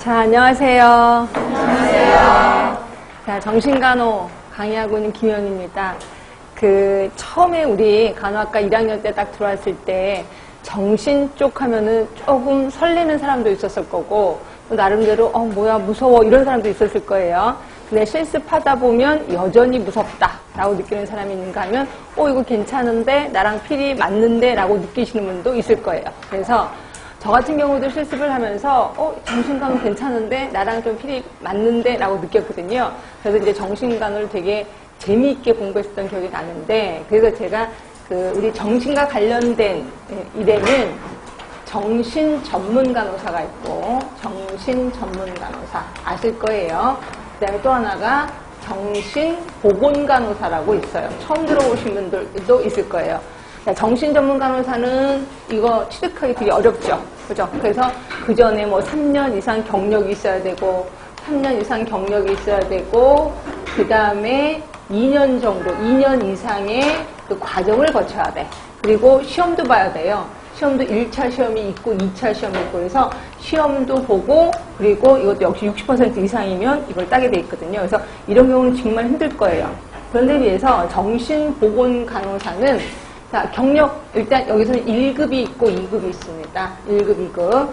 자, 안녕하세요. 안녕하세요. 자, 정신간호 강의하고 있는 김현입니다. 처음에 우리 간호학과 1학년 때 딱 들어왔을 때 정신 쪽 하면은 조금 설레는 사람도 있었을 거고, 또 나름대로, 뭐야, 무서워, 이런 사람도 있었을 거예요. 근데 실습하다 보면 여전히 무섭다 라고 느끼는 사람이 있는가 하면, 이거 괜찮은데, 나랑 필이 맞는데 라고 느끼시는 분도 있을 거예요. 그래서 저 같은 경우도 실습을 하면서 정신간호 괜찮은데 나랑 좀 필이 맞는데 라고 느꼈거든요. 그래서 이제 정신간호를 되게 재미있게 공부했었던 기억이 나는데, 그래서 제가 우리 정신과 관련된 일에는 정신 전문 간호사가 있고 정신 전문 간호사 아실 거예요. 그 다음에 또 하나가 정신 보건 간호사라고 있어요. 처음 들어보신 분들도 있을 거예요. 정신 전문 간호사는 이거 취득하기 되게 어렵죠. 그죠? 그래서 그 전에 3년 이상 경력이 있어야 되고, 3년 이상 경력이 있어야 되고, 그 다음에 2년 정도, 2년 이상의 그 과정을 거쳐야 돼. 그리고 시험도 봐야 돼요. 시험도 1차 시험이 있고, 2차 시험이 있고, 그래서 시험도 보고, 그리고 이것도 역시 60% 이상이면 이걸 따게 돼 있거든요. 그래서 이런 경우는 정말 힘들 거예요. 그런데 비해서 정신보건 간호사는 자, 경력, 일단 여기서는 1급이 있고 2급이 있습니다. 1급, 2급.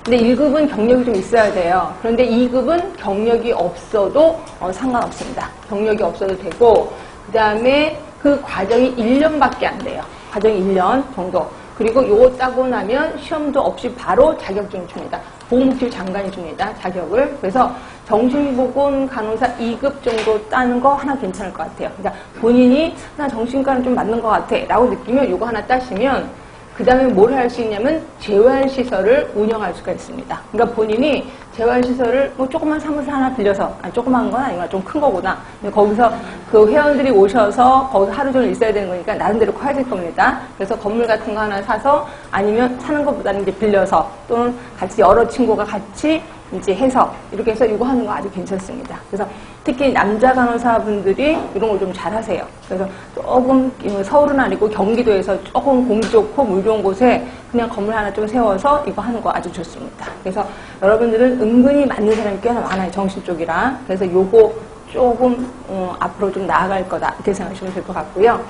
근데 1급은 경력이 좀 있어야 돼요. 그런데 2급은 경력이 없어도 상관없습니다. 경력이 없어도 되고, 그 다음에 그 과정이 1년밖에 안 돼요. 과정이 1년 정도. 그리고 요거 따고 나면 시험도 없이 바로 자격증을 줍니다. 보건복지부 장관이 줍니다. 자격을. 그래서 정신보건 간호사 2급 정도 따는 거 하나 괜찮을 것 같아요. 그러니까 본인이 나 정신과는 좀 맞는 것 같아 라고 느끼면 요거 하나 따시면 그 다음에 뭘 할 수 있냐면 재활시설을 운영할 수가 있습니다. 그러니까 본인이 재활시설을 조그만 사무실 하나 빌려서, 조그만 건 아니구나, 좀 큰 거구나. 거기서 그 회원들이 오셔서 거기서 하루 종일 있어야 되는 거니까 나름대로 커야 될 겁니다. 그래서 건물 같은 거 하나 사서 아니면 사는 것보다는 이제 빌려서 또는 같이 여러 친구가 같이 이제 해서 이렇게 해서 이거 하는 거 아주 괜찮습니다. 그래서 특히 남자 간호사분들이 이런 걸 좀 잘하세요. 그래서 조금 서울은 아니고 경기도에서 조금 공기 좋고 물 좋은 곳에 그냥 건물 하나 좀 세워서 이거 하는 거 아주 좋습니다. 그래서 여러분들은 은근히 맞는 사람이 꽤나 많아요. 정신 쪽이라. 그래서 요거 조금 앞으로 좀 나아갈 거다 이렇게 생각하시면 될 것 같고요.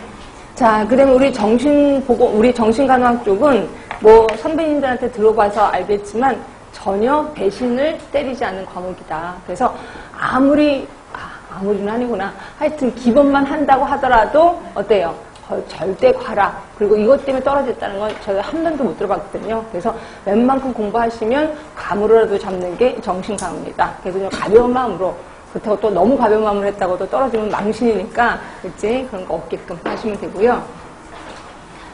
자, 그러면 우리 우리 정신간호학 쪽은 선배님들한테 들어봐서 알겠지만 전혀 배신을 때리지 않는 과목이다. 그래서 아무리는 아니구나. 하여튼 기본만 한다고 하더라도 어때요? 절대 과락. 그리고 이것 때문에 떨어졌다는 건 저희가 한 번도 못 들어봤거든요. 그래서 웬만큼 공부하시면 감으로라도 잡는 게 정신강입니다. 그래서 좀 가벼운 마음으로, 그렇다고 또 너무 가벼운 마음으로 했다고 또 떨어지면 망신이니까, 그치? 그런 거 없게끔 하시면 되고요.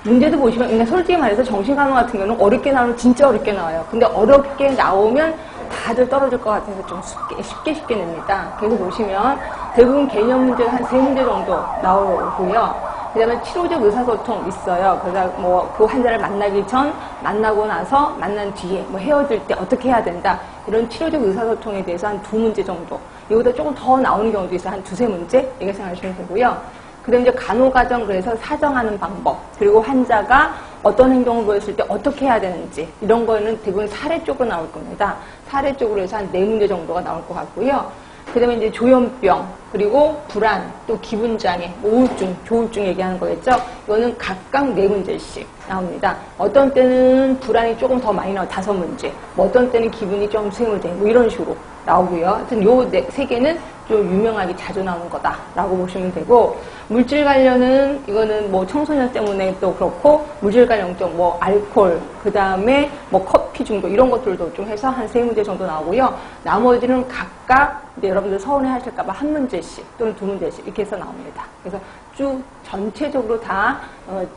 문제도 보시면, 그냥 솔직히 말해서 정신간호 같은 경우는 어렵게 나오면 진짜 어렵게 나와요. 근데 어렵게 나오면 다들 떨어질 것 같아서 좀 쉽게 냅니다. 그래서 보시면 대부분 개념 문제가 한 3문제 정도 나오고요. 그 다음에 치료적 의사소통 있어요. 그래서 그 환자를 만나기 전, 만나고 나서, 만난 뒤에, 헤어질 때 어떻게 해야 된다. 이런 치료적 의사소통에 대해서 한 2문제 정도. 이거보다 조금 더 나오는 경우도 있어요. 한 2-3문제? 이렇게 생각하시면 되고요. 그 다음에 이제 간호과정, 그래서 사정하는 방법, 그리고 환자가 어떤 행동을 보였을 때 어떻게 해야 되는지, 이런 거는 대부분 사례 쪽으로 나올 겁니다. 사례 쪽으로 해서 한 4문제 정도가 나올 것 같고요. 그 다음에 이제 조현병, 그리고 불안, 또 기분장애, 우울증, 조울증 얘기하는 거겠죠? 이거는 각각 4문제씩 나옵니다. 어떤 때는 불안이 조금 더 많이 나와요. 5문제. 어떤 때는 기분이 좀 3문제, 이런 식으로 나오고요. 하여튼 요 3개는 좀 유명하게 자주 나오는 거다라고 보시면 되고, 물질 관련은 이거는 청소년 때문에 또 그렇고, 물질 관련증, 알코올, 그 다음에 커피 중독 이런 것들도 좀 해서 한 3문제 정도 나오고요. 나머지는 각각 여러분들 서운해 하실까봐 1문제씩 또는 2문제씩 이렇게 해서 나옵니다. 그래서 쭉 전체적으로 다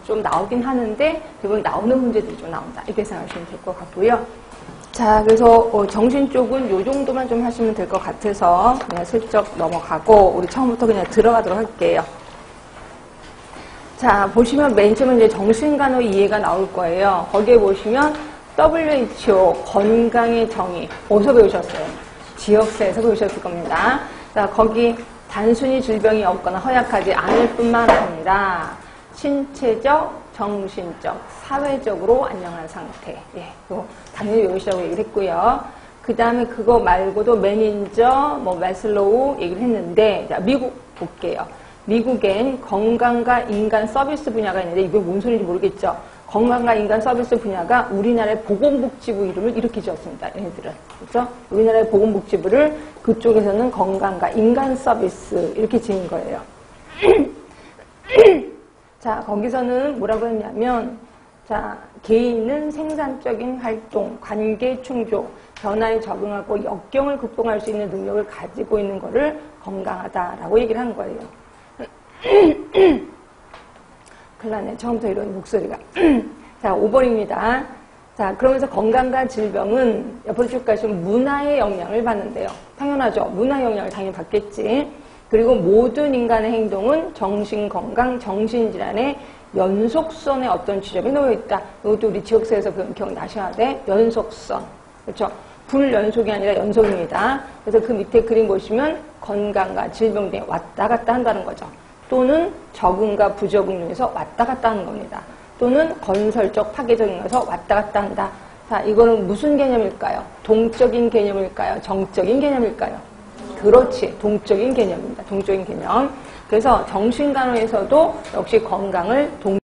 좀 나오긴 하는데 대부분 나오는 문제들이 좀 나온다 이렇게 생각하시면 될 것 같고요. 자, 그래서 정신 쪽은 요 정도만 좀 하시면 될 것 같아서 그냥 슬쩍 넘어가고 우리 처음부터 그냥 들어가도록 할게요. 자, 보시면 맨 처음에 이제 정신간호 이해가 나올 거예요. 거기에 보시면 WHO 건강의 정의 어디서 배우셨어요? 지역사에서 배우셨을 겁니다. 자, 거기 단순히 질병이 없거나 허약하지 않을 뿐만 아니라 신체적, 정신적, 사회적으로 안녕한 상태. 예, 이거 당연히 외우시라고 얘기를 했고요. 그 다음에 그거 말고도 매니저, 마슬로우 얘기를 했는데, 자, 미국 볼게요. 미국엔 건강과 인간 서비스 분야가 있는데, 이게 뭔 소리인지 모르겠죠? 건강과 인간 서비스 분야가 우리나라의 보건복지부 이름을 이렇게 지었습니다. 얘네들은. 그죠? 우리나라의 보건복지부를 그쪽에서는 건강과 인간 서비스 이렇게 지은 거예요. 자, 거기서는 뭐라고 했냐면, 자, 개인은 생산적인 활동, 관계 충족, 변화에 적응하고 역경을 극복할 수 있는 능력을 가지고 있는 것을 건강하다라고 얘기를 한 거예요. 큰일 나네. 처음부터 이런 목소리가. 자, 5번입니다. 자, 그러면서 건강과 질병은 옆으로 쭉 가시면 문화의 영향을 받는데요. 당연하죠. 문화 영향을 당연히 받겠지. 그리고 모든 인간의 행동은 정신건강, 정신질환의 연속선에 어떤 지점이 놓여있다. 이것도 우리 지역사에서 기억나셔야 돼. 연속선. 그렇죠? 불연속이 아니라 연속입니다. 그래서 그 밑에 그림 보시면 건강과 질병 등에 왔다 갔다 한다는 거죠. 또는 적응과 부적응에서 왔다 갔다 하는 겁니다. 또는 건설적 파괴적인 것에서 왔다 갔다 한다. 자, 이거는 무슨 개념일까요? 동적인 개념일까요? 정적인 개념일까요? 그렇지. 동적인 개념입니다. 동적인 개념. 그래서 정신간호에서도 역시 건강을